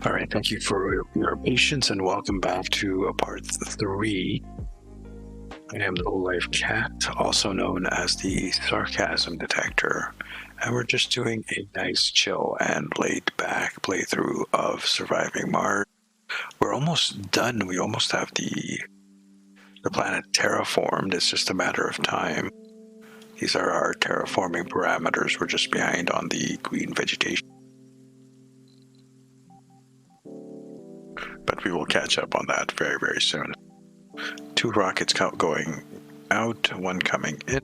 All right, thank you for your patience and welcome back to part 3. I am the low-life cat, also known as the sarcasm detector, and we're just doing a nice chill and laid-back playthrough of Surviving Mars. We're almost done. We almost have the planet terraformed. It's just a matter of time. These are our terraforming parameters. We're just behind on the green vegetation. But we will catch up on that very, very soon. 2 rockets going out, 1 coming in.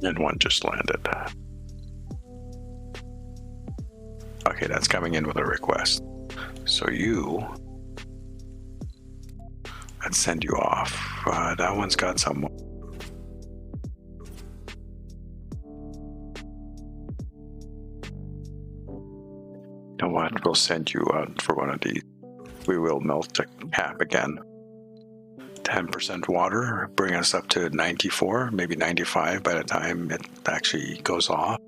And 1 just landed. Okay, that's coming in with a request. So let's send you off. That one's got some. You know what? We'll send you out for one of these. We will melt the cap again. 10% water, bring us up to 94, maybe 95 by the time it actually goes off.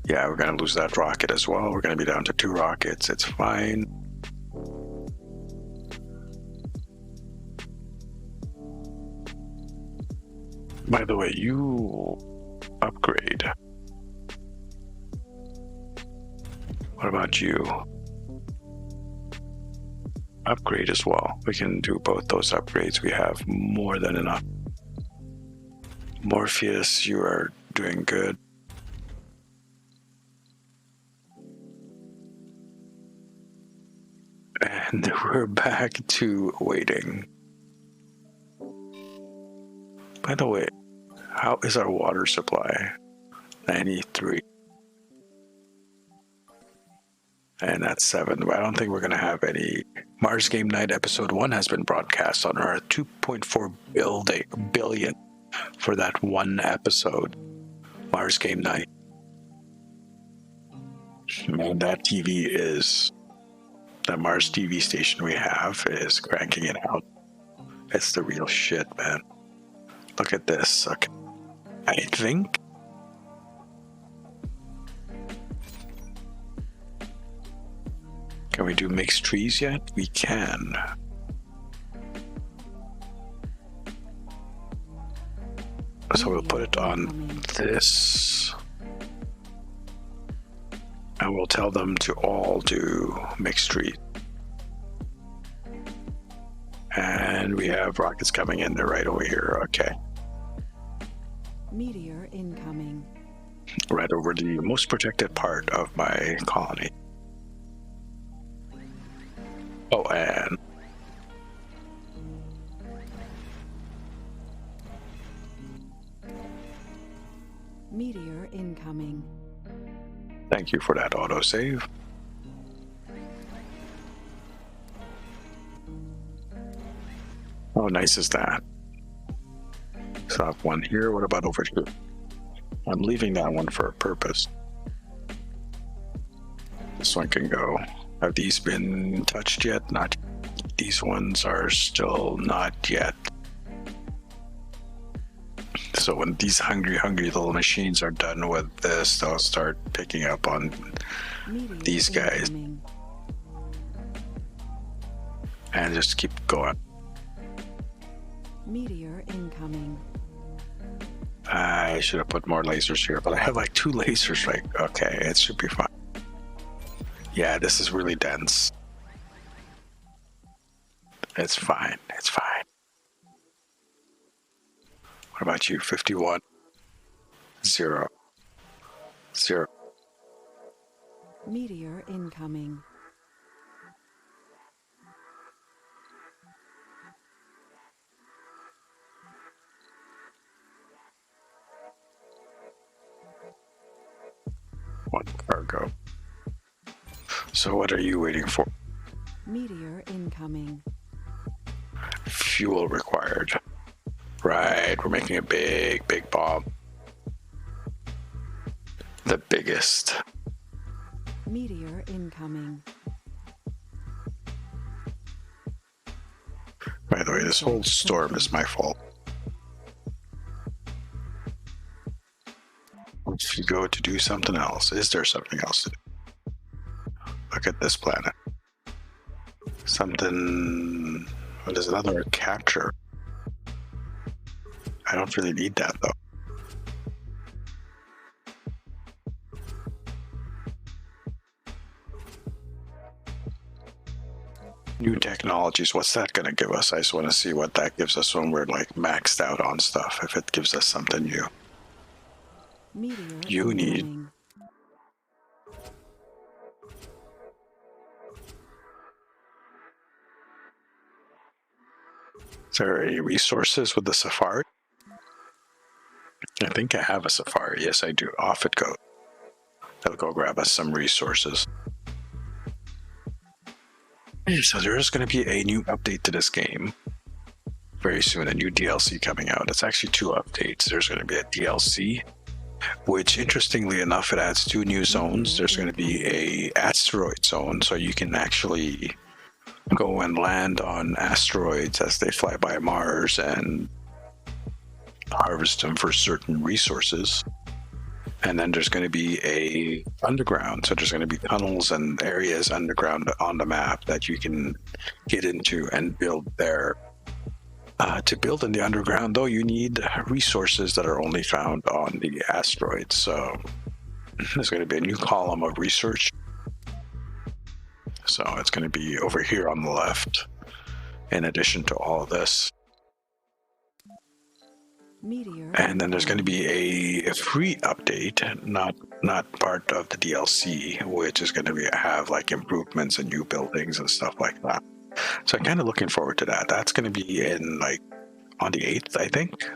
Yeah, we're going to lose that rocket as well. We're going to be down to 2 rockets. It's fine. By the way, you upgrade. What about you? Upgrade as well. We can do both those upgrades. We have more than enough. Morpheus, you are doing good. And we're back to waiting. By the way, how is our water supply? 93. And that's 7. But I don't think we're going to have any. Mars Game Night Episode 1 has been broadcast on Earth. 2.4 billion for that one episode. Mars Game Night. And that TV is... the Mars TV station we have is cranking it out. It's the real shit, man. Look at this. Okay. I think... Can we do mixed trees yet? We can. So we'll put it on this. And we'll tell them to all do mixed trees. And we have rockets coming in. They're right over here. Okay. Meteor incoming. Right over the most protected part of my colony. Oh, and Meteor incoming. thank you for that autosave. How nice is that? So I have 1 here. What about over here? I'm leaving that one for a purpose. This one can go. Have these been touched yet? Not yet. These ones are still not yet. So when these hungry little machines are done with this, they'll start picking up on Meteor these guys. incoming. And just keep going. Meteor incoming. I should have put more lasers here, but I have like 2 lasers, right? Okay, it should be fine. Yeah, this is really dense. It's fine. It's fine. What about you? 51. 0. 0. Meteor incoming. One cargo. So what are you waiting for? Meteor incoming. Fuel required. Right, we're making a big bomb. The biggest. Meteor incoming. By the way, this whole storm is my fault. go to do something else. Is there something else to do? Look at this planet. Something. What is another capture? I don't really need that though. New technologies, what's that going to give us? I just want to see what that gives us when we're like maxed out on stuff, if it gives us something new. Meteor You need. incoming. Is there any resources with the Safari? I think I have a Safari. Yes, I do. Off it goes. That'll go grab us some resources. So there is going to be a new update to this game very soon, a new DLC coming out. It's actually 2 updates. There's going to be a DLC, which interestingly enough, it adds 2 new zones. There's going to be a asteroid zone, so you can actually go and land on asteroids as they fly by Mars and harvest them for certain resources. And then there's going to be a underground, so there's going to be tunnels and areas underground on the map that you can get into and build there. To build in the underground, though, you need resources that are only found on the asteroids. So there's going to be a new column of research. So it's going to be over here on the left, in addition to all of this. Meteor And then there's going to be a free update, not part of the DLC, which is going to have like improvements and new buildings and stuff like that. So I'm kind of looking forward to that. That's going to be in like on the 8th, I think.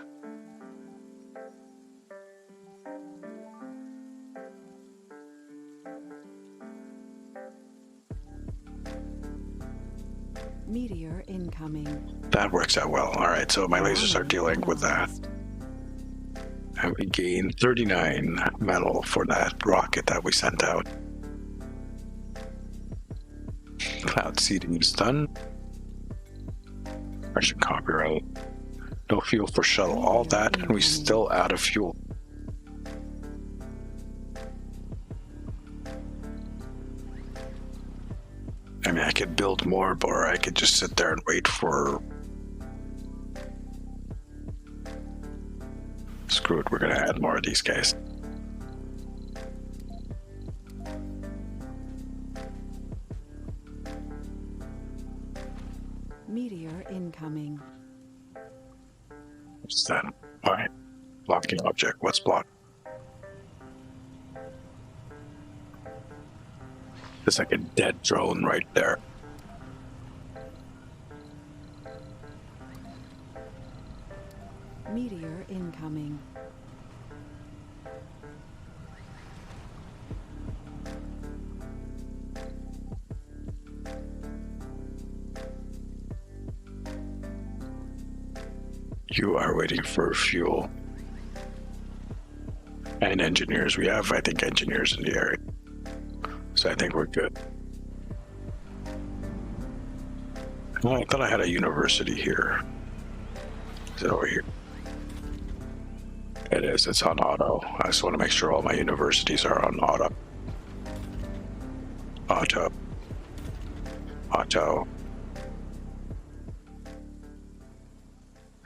Meteor incoming. That works out well. All right, so my lasers are dealing with that. And we gain 39 metal for that rocket that we sent out. Cloud seeding is done. Russian copyright. No fuel for shuttle. All that, and we still out of fuel. I mean, I could build more, or I could just sit there and wait for... Screw it, we're going to add more of these guys. Meteor incoming. What's that? All right. Blocking object. What's blocked? There's like a dead drone right there. Meteor incoming. You are waiting for fuel. And engineers. We have, I think, engineers in the area. So I think we're good. Well, I thought I had a university here. Is it over here? It is. It's on auto. I just want to make sure all my universities are on auto. Auto. Auto.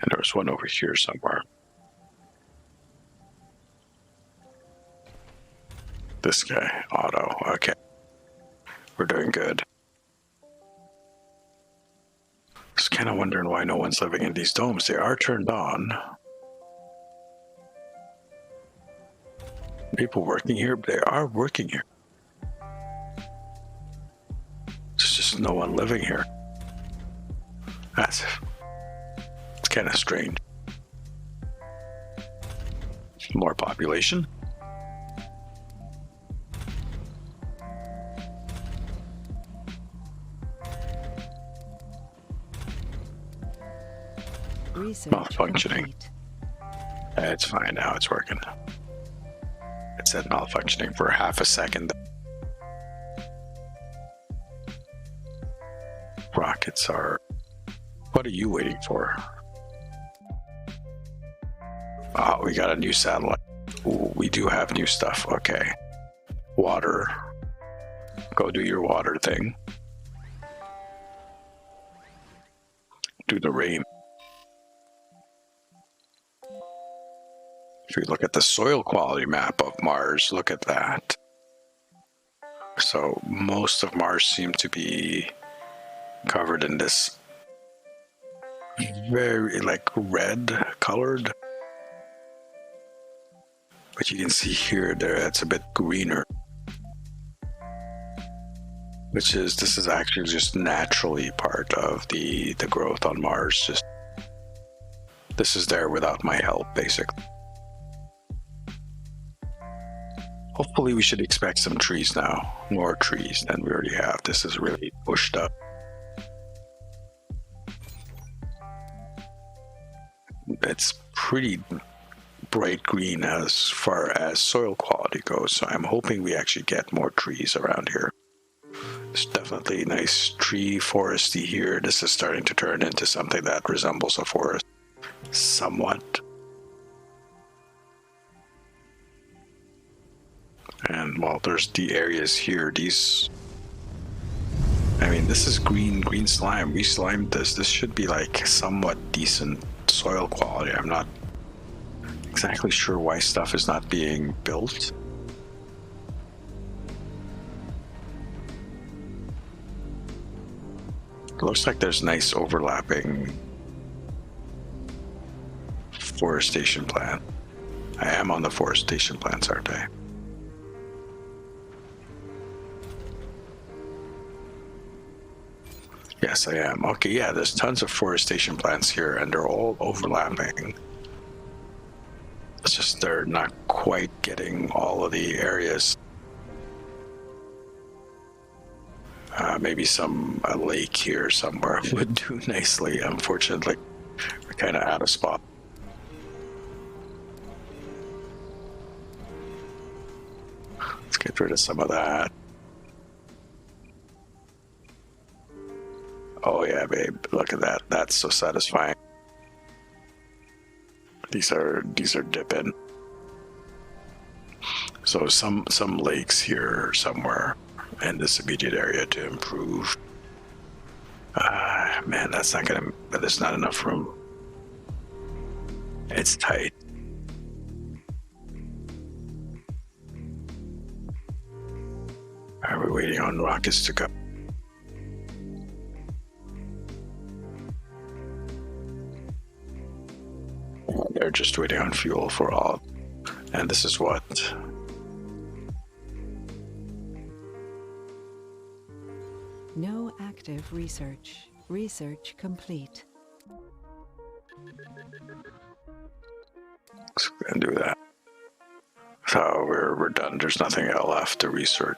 And there was one over here somewhere. This guy, auto. Okay. We're doing good. Just kind of wondering why no one's living in these domes. They are turned on. People working here, they are working here. There's just no one living here. It's kind of strange. More population. Research Malfunctioning. complete. It's fine now, it's working. It said malfunctioning for half a second. Rockets are... What are you waiting for? Oh, we got a new satellite. Ooh, we do have new stuff. Okay. Water. Go do your water thing. Do the rain. If you look at the soil quality map of Mars, look at that. So most of Mars seemed to be covered in this very like red colored. But you can see here, it's a bit greener. This is actually just naturally part of the growth on Mars. This is there without my help, basically. Hopefully we should expect some trees now. More trees than we already have. This is really pushed up. It's pretty bright green as far as soil quality goes, so I'm hoping we actually get more trees around here. There's definitely nice tree foresty here. This is starting to turn into something that resembles a forest somewhat. And well, there's the areas here. These, I mean, this is green slime. We slimed this. This should be like somewhat decent soil quality. I'm not exactly sure why stuff is not being built. It looks like there's nice overlapping forestation plan. I am on the forestation plans, aren't I? Yes, I am. Okay, yeah, there's tons of forestation plants here, and they're all overlapping. It's just they're not quite getting all of the areas. Maybe a lake here somewhere would do nicely. Unfortunately, we're kind of out of spot. Let's get rid of some of that. Oh yeah, babe, look at that. That's so satisfying. These are dipping. So some lakes here somewhere in this immediate area to improve. Man, there's not enough room. It's tight. Are we waiting on rockets to go? They're just waiting on fuel for all. And this is what? No active research. Research complete. So we're gonna do that. So we're done. There's nothing else left to research.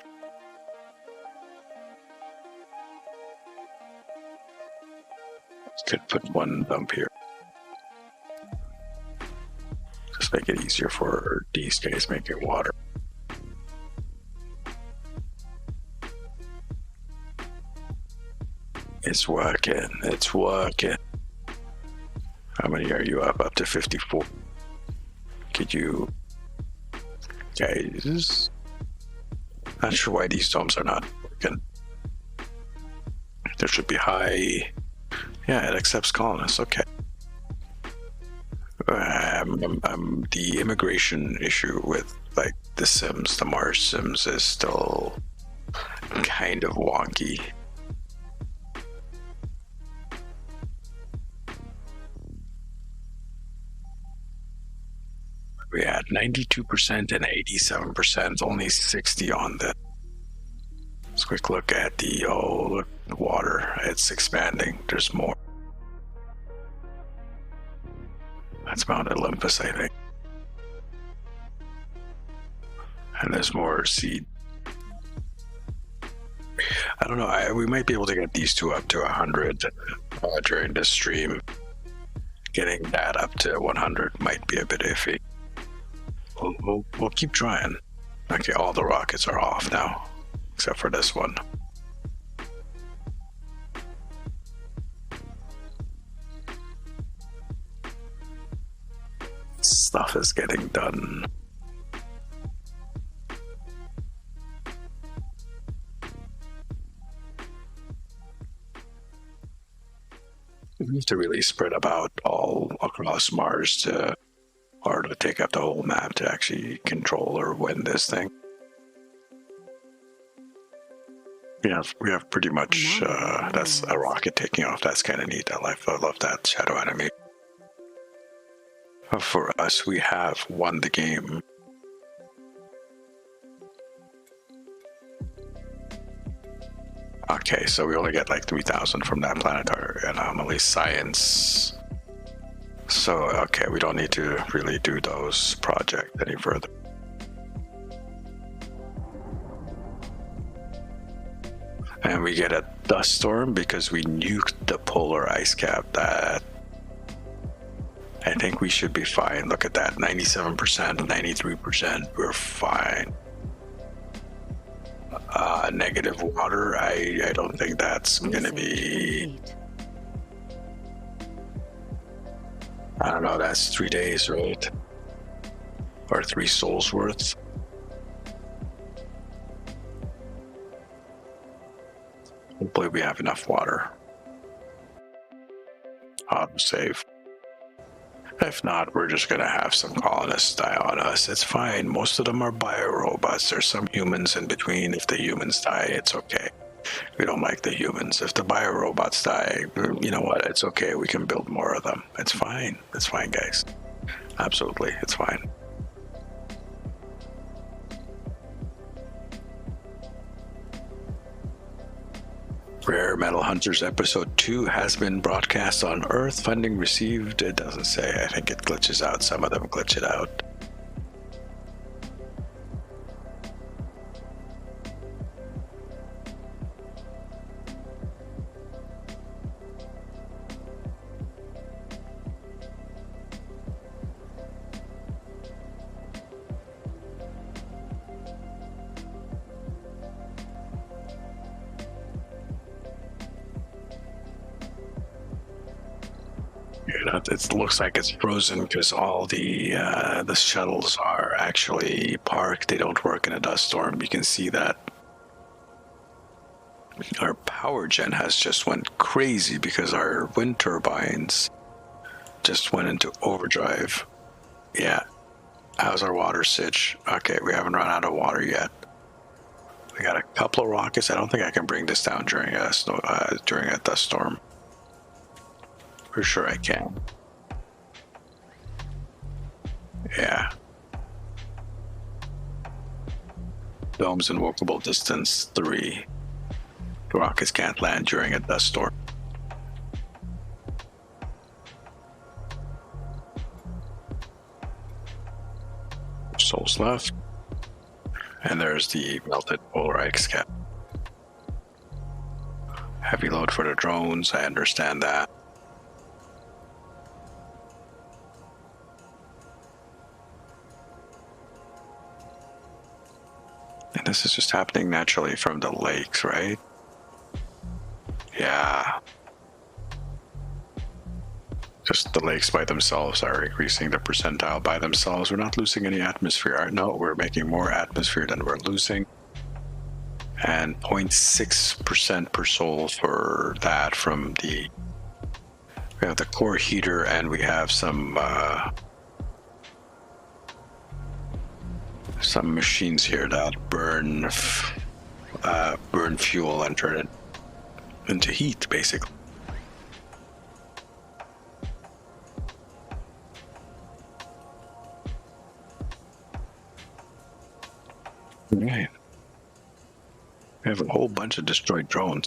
Could put one dump here. Just make it easier for these guys making water. It's working. It's working. How many are you up? Up to 54. Could you guys? Not sure why these domes are not working. There should be high. Yeah, it accepts colonists. Okay. The immigration issue with like the Sims, the Mars Sims, is still kind of wonky. We had 92% and 87%, only 60 on the. Let's quick look at the look, the water. It's expanding. There's more. That's Mount Olympus, I think. And there's more seed. I don't know. We might be able to get these two up to 100 during this stream. Getting that up to 100 might be a bit iffy. We'll keep trying. Okay, all the rockets are off now, except for this one. Stuff is getting done. need to really spread about all across Mars or to take up the whole map to actually control or win this thing. We have pretty much that's a rocket taking off. That's kind of neat. I love that shadow enemy. For us, we have won the game. Okay, so we only get like 3,000 from that planetary anomaly science. So, okay, we don't need to really do those projects any further. And we get a dust storm because we nuked the polar ice cap. That I think we should be fine. Look at that, 97%, 93%, we're fine. Negative water, I don't think that's gonna be... I don't know, that's 3 days, right? Or 3 souls worth. Hopefully we have enough water. Autosave. If not, we're just gonna have some colonists die on us. It's fine. Most of them are biorobots. There's some humans in between. If the humans die, it's okay. We don't like the humans. If the biorobots die, you know what? It's okay. We can build more of them. It's fine. It's fine, guys. Absolutely. It's fine. Rare Metal Hunters Episode 2 has been broadcast on Earth. Funding received. It doesn't say. I think it glitches out. Some of them glitch it out. It looks like it's frozen because all the shuttles are actually parked. They don't work in a dust storm. You can see that our power gen has just went crazy because our wind turbines just went into overdrive. Yeah. How's our water sitch? Okay, we haven't run out of water yet. We got a couple of rockets. I don't think I can bring this down during a dust storm. For sure I can. Yeah. Domes invocable distance 3. The rockets can't land during a dust storm. Souls left. And there's the melted polar ice cap. Heavy load for the drones, I understand that. And this is just happening naturally from the lakes, right? Yeah. Just the lakes by themselves are increasing the percentile by themselves. We're not losing any atmosphere. No, we're making more atmosphere than we're losing. And 0.6% per soul for that from the... We have the core heater and we have some machines here that burn fuel and turn it into heat, basically. Right. We have a whole bunch of destroyed drones.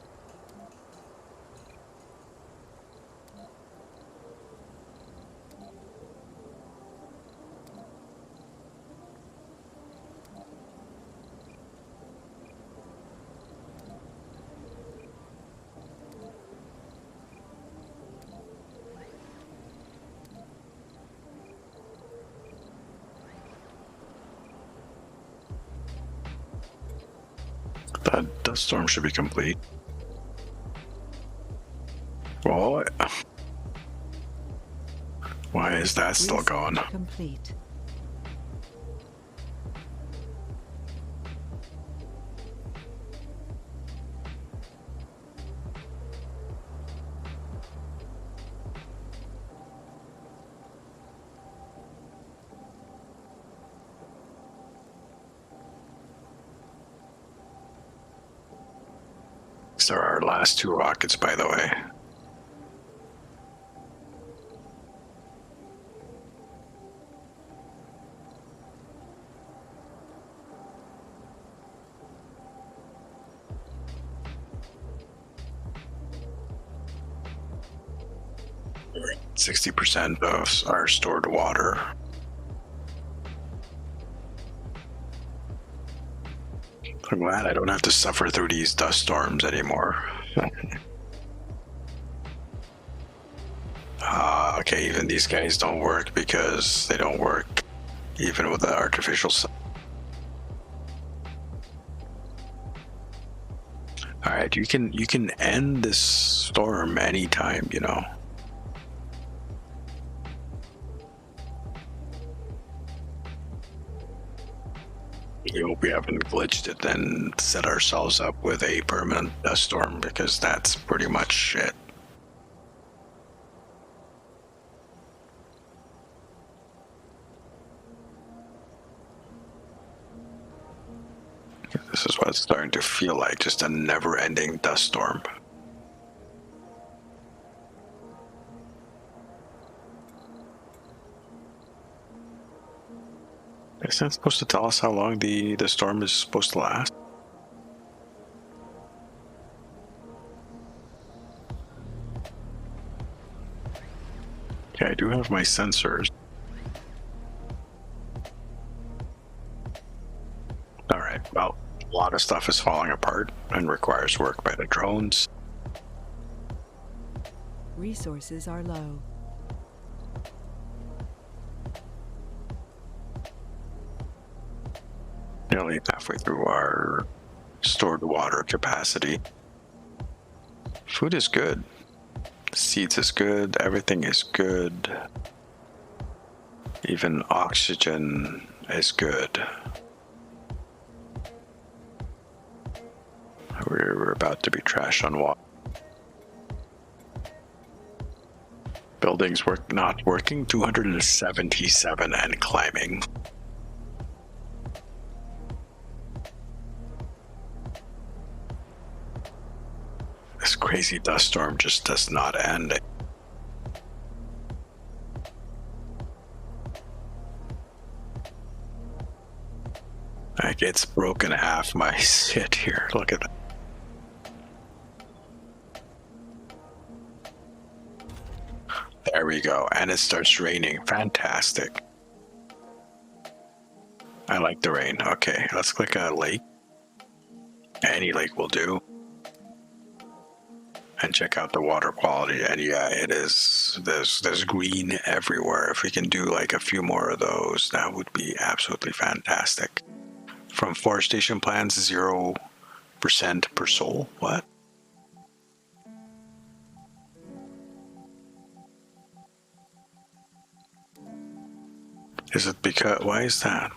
That dust storm should be complete. Well, why is that still going? Complete. These are our last 2 rockets, by the way. We're at 60% of our stored water. I'm glad I don't have to suffer through these dust storms anymore. Okay, even these guys don't work because they don't work even with the artificial sun. All right, you can end this storm anytime, you know. We hope we haven't glitched it and set ourselves up with a permanent dust storm, because that's pretty much it. This is what it's starting to feel like, just a never-ending dust storm. Isn't that supposed to tell us how long the storm is supposed to last? Okay, I do have my sensors. Alright, well, a lot of stuff is falling apart and requires work by the drones. Resources are low. Nearly halfway through our stored water capacity. Food is good. Seeds is good. Everything is good. Even oxygen is good. We're about to be trashed on water. Buildings not working, 277 and climbing. This crazy dust storm just does not end. Like, it's broken half my shit here. Look at that. There we go. And it starts raining. Fantastic. I like the rain. Okay, let's click a lake. Any lake will do. And check out the water quality. And yeah, it is. There's green everywhere. If we can do like a few more of those, that would be absolutely fantastic. From forestation plans, 0% per soul. What? Is it because? Why is that?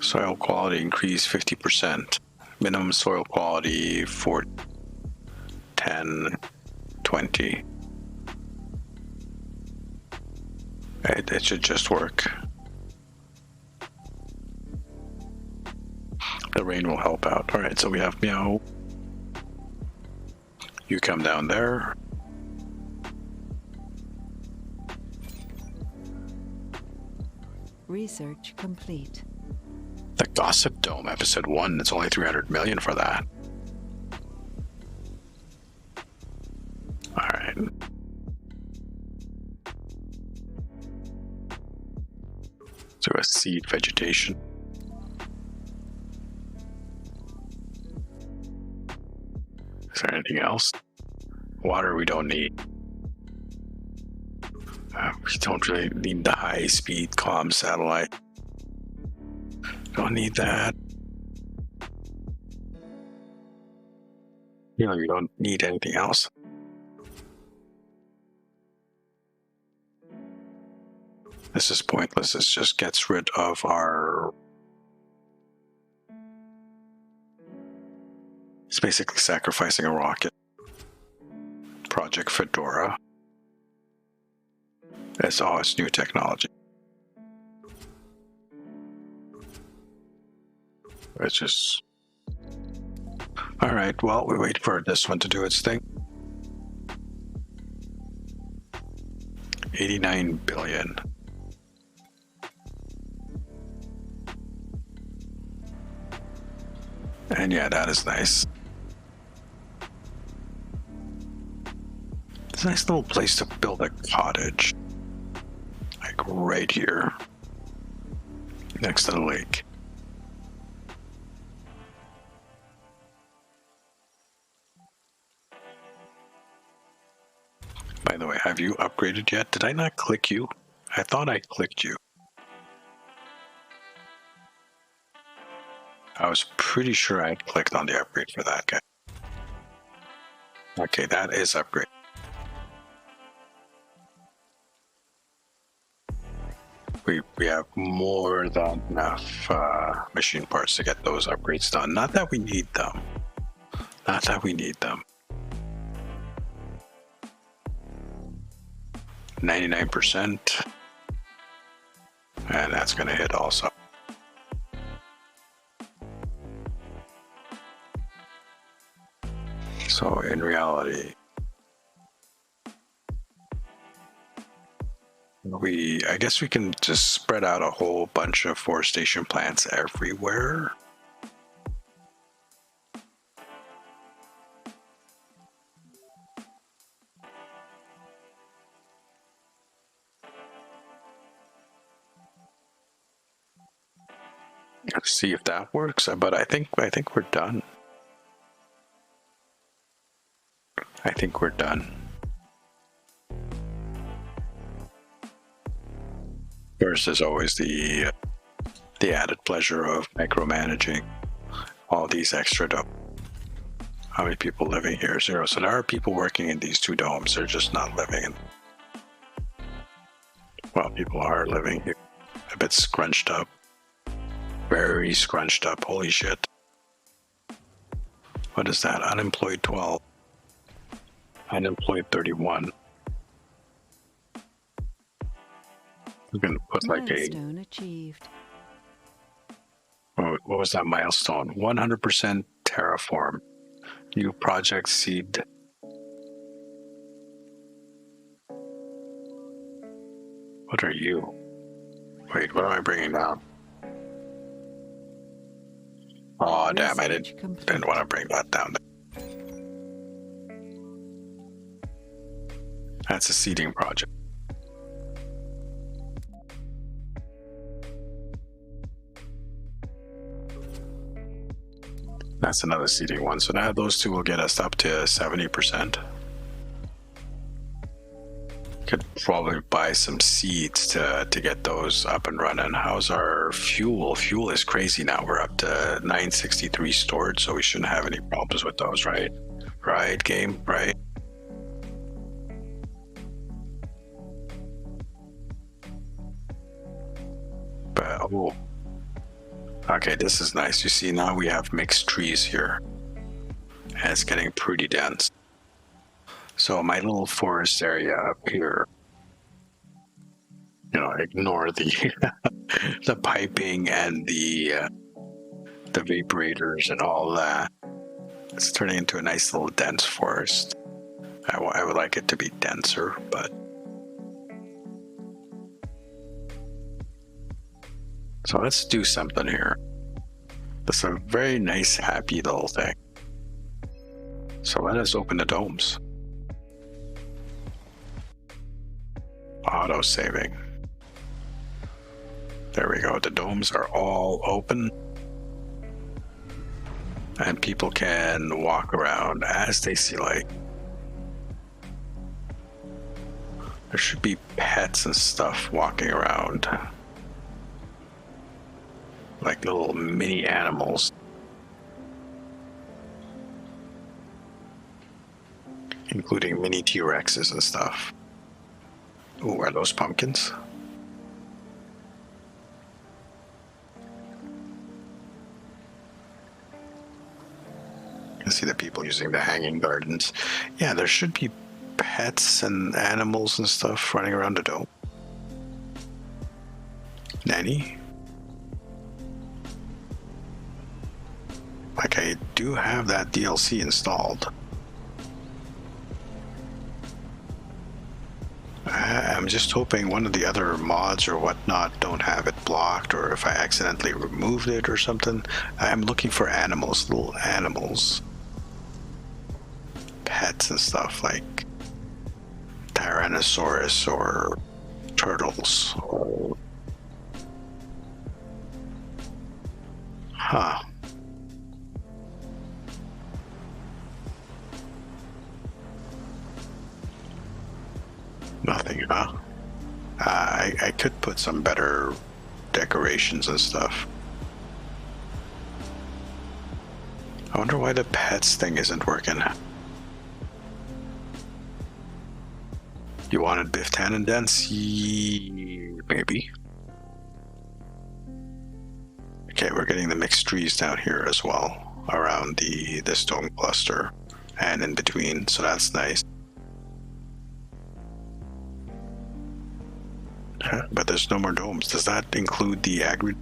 Soil quality increase 50%. Minimum soil quality 4, 10, 20. It should just work. The rain will help out. All right, so we have Meow. You come down there. Research complete. The Gossip Dome, episode 1. It's only 300 million for that. All right. So a seed vegetation. Is there anything else? Water we don't need. We don't really need the high-speed comm satellite. Don't need that. You know, you don't need anything else. This is pointless. This just gets rid of our... It's basically sacrificing a rocket. Project Fedora. It's new technology. It's just... All right, well, we wait for this one to do its thing. 89 billion. And yeah, that is nice. It's a nice little place to build a cottage. Like right here. Next to the lake. By the way, have you upgraded yet? Did I not click you? I thought I clicked you. I was pretty sure I clicked on the upgrade for that guy. Okay, that is upgrade. We have more than enough machine parts to get those upgrades done. Not that we need them. Not that we need them. 99%. And that's going to hit also. So in reality, I guess we can just spread out a whole bunch of forestation plants everywhere. Let's see if that works, but I think we're done. I think we're done. First is always the added pleasure of micromanaging all these extra domes. How many people living here? 0. So there are people working in these 2 domes. They're just not living in. Well, people are living here. A bit scrunched up. Very scrunched up. Holy shit. What is that? Unemployed 12. Unemployed 31. We're going to put like a... Milestone achieved. What was that milestone? 100% terraform. New project seed. What are you? Wait, what am I bringing down? Oh, damn, I didn't want to bring that down. That's a seeding project. That's another seeding one. So now those 2 will get us up to 70%. Could probably buy some seeds to get those up and running. How's our fuel? Fuel is crazy now. We're up to 963 stored, so we shouldn't have any problems with those, right? Right, game, right? But, oh. Okay, this is nice. You see, now we have mixed trees here. And it's getting pretty dense. So my little forest area up here, you know, ignore the the piping and the vaporators and all that. It's turning into a nice little dense forest. I would like it to be denser, but... So let's do something here. That's a very nice, happy little thing. So let us open the domes. Auto saving. There we go. The domes are all open. And people can walk around as they see like. There should be pets and stuff walking around. Like little mini animals. Including mini T-Rexes and stuff. Ooh, are those pumpkins? You can see the people using the hanging gardens. Yeah, there should be pets and animals and stuff running around the dome. Nanny? Like, I do have that DLC installed. I'm just hoping one of the other mods or whatnot don't have it blocked, or if I accidentally removed it or something. I'm looking for animals, little animals. Pets and stuff like Tyrannosaurus or turtles. Huh. Nothing, huh? I could put some better decorations and stuff. I wonder why the pets thing isn't working. You wanted Biff Tannen dance? Maybe. Okay, we're getting the mixed trees down here as well, around the stone cluster and in between, so that's nice. But there's no more domes. Does that include the agri?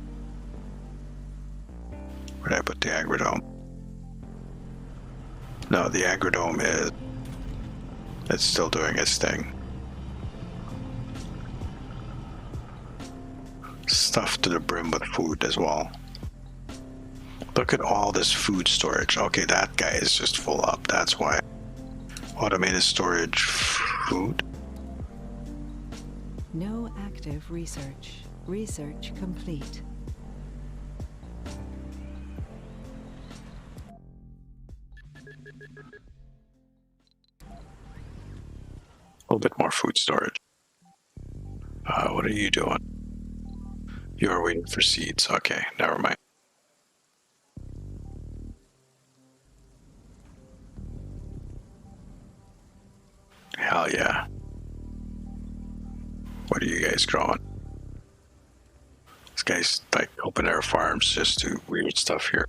Where did I put the agridome? No, the agridome is... it's still doing its thing. Stuffed to the brim with food as well. Look at all this food storage. Okay, that guy is just full up. That's why. Automated storage food. No active research. Research complete. A little bit more food storage. What are you doing? You are waiting for seeds. Okay, never mind. Hell yeah. What are you guys growing? This guy's like open air farms, just do weird stuff here.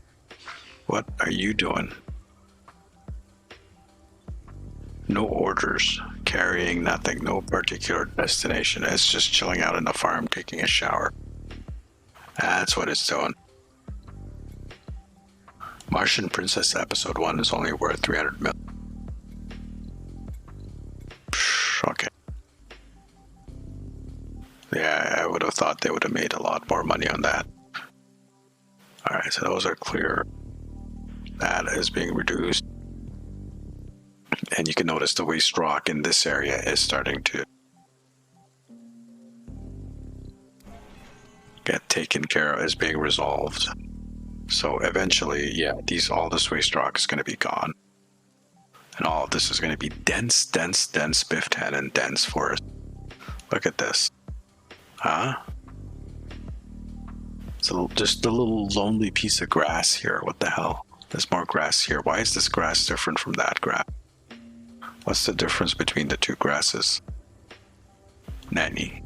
What are you doing? No orders, carrying nothing, no particular destination. It's just chilling out in the farm, taking a shower. That's what it's doing. Martian Princess Episode 1 is only worth 300 mil. Okay. Yeah, I would have thought they would have made a lot more money on that. Alright, so those are clear. That is being reduced. And you can notice the waste rock in this area is starting to get taken care of, is being resolved. So eventually, yeah, all this waste rock is going to be gone. And all of this is going to be dense Biff Tannen, dense forest. Look at this. Huh? So just a little lonely piece of grass here. What the hell? There's more grass here. Why is this grass different from that grass? What's the difference between the two grasses? Nanny.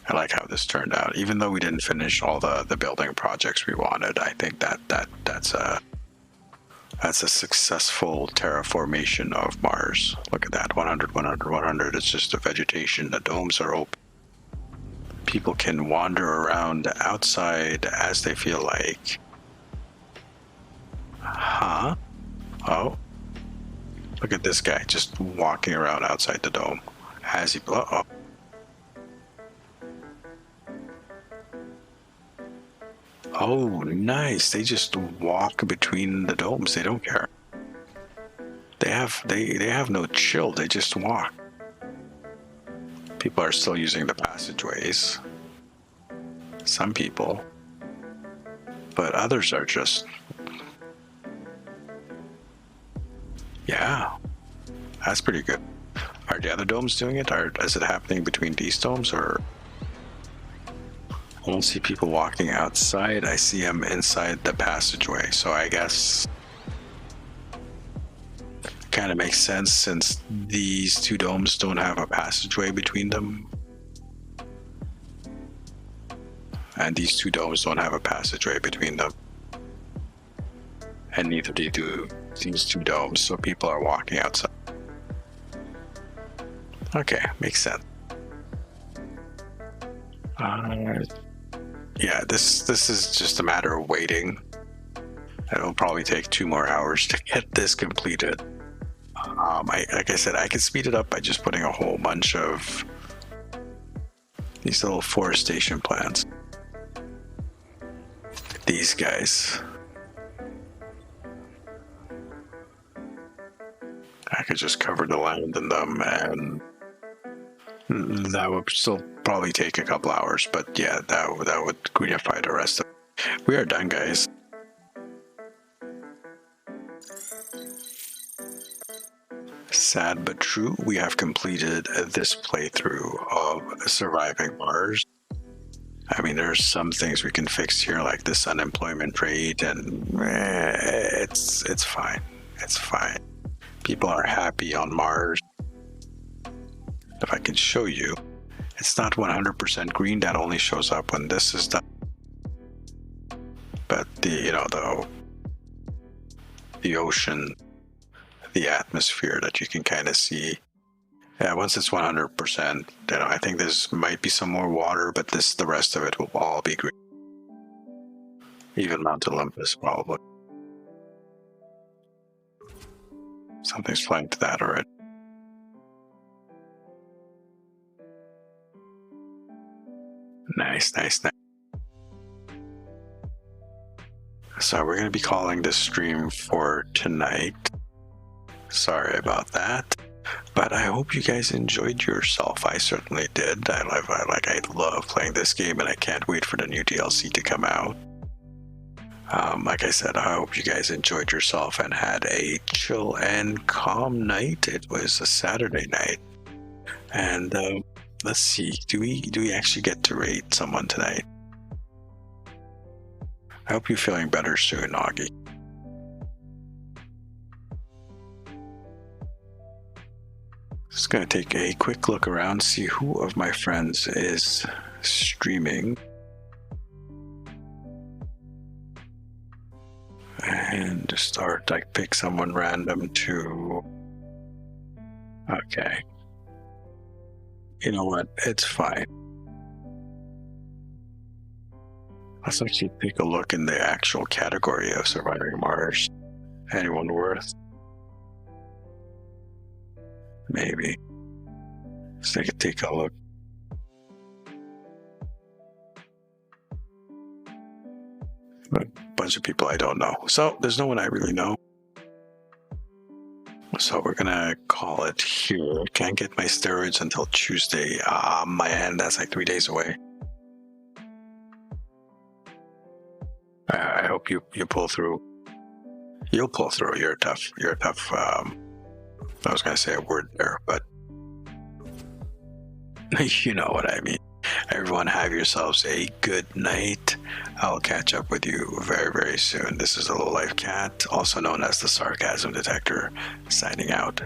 I like how this turned out. Even though we didn't finish all the building projects we wanted, I think that's a successful terraformation of Mars. Look at that, 100, 100, 100. It's just the vegetation. The domes are open. People can wander around outside as they feel like. Huh? Oh. Look at this guy just walking around outside the dome. As he... Uh-oh. Oh, nice. They just walk between the domes. They don't care. They have no chill. They just walk. People are still using the passageways. Some people. But others are just... Yeah. That's pretty good. Are the other domes doing it? Or is it happening between these domes, or... I don't see people walking outside. I see them inside the passageway. So I guess it kind of makes sense since these two domes don't have a passageway between them. And these two domes don't have a passageway between them. And neither do these two domes. So people are walking outside. Okay, makes sense. yeah, this is just a matter of waiting. It'll probably take 2 more hours to get this completed. Like I said, I can speed it up by just putting a whole bunch of these little forestation plants. These guys. I could just cover the land in them, and that would still probably take a couple hours, but yeah, that would greenify the rest of it. We are done, guys. Sad but true, we have completed this playthrough of Surviving Mars. I mean, there's some things we can fix here, like this unemployment rate, and it's fine. It's fine. People are happy on Mars. If I can show you, it's not 100% green. That only shows up when this is done. But the ocean, the atmosphere that you can kind of see. Yeah, once it's 100%, I think there's might be some more water, but the rest of it will all be green. Even Mount Olympus, probably. Something's flying to that already. Nice. So we're going to be calling this stream for tonight. Sorry about that. But I hope you guys enjoyed yourself. I certainly did. I love playing this game, and I can't wait for the new DLC to come out. Like I said, I hope you guys enjoyed yourself and had a chill and calm night. It was a Saturday night, and let's see. Do we actually get to raid someone tonight? I hope you're feeling better soon, Augie. Just gonna take a quick look around, see who of my friends is streaming. And just start, like, pick someone random to... Okay. You know what? It's fine. Let's actually take a look in the actual category of Surviving Mars. Anyone worth? Maybe. Let's take a look. A bunch of people I don't know. So there's no one I really know. So we're gonna call it here. Can't get my steroids until Tuesday. Ah, man, that's like 3 days away. I hope you pull through. You'll pull through. You're tough. I was gonna say a word there, but you know what I mean. Everyone, have yourselves a good night. I'll catch up with you very, very soon. This is the Low Life Cat, also known as the Sarcasm Detector, signing out.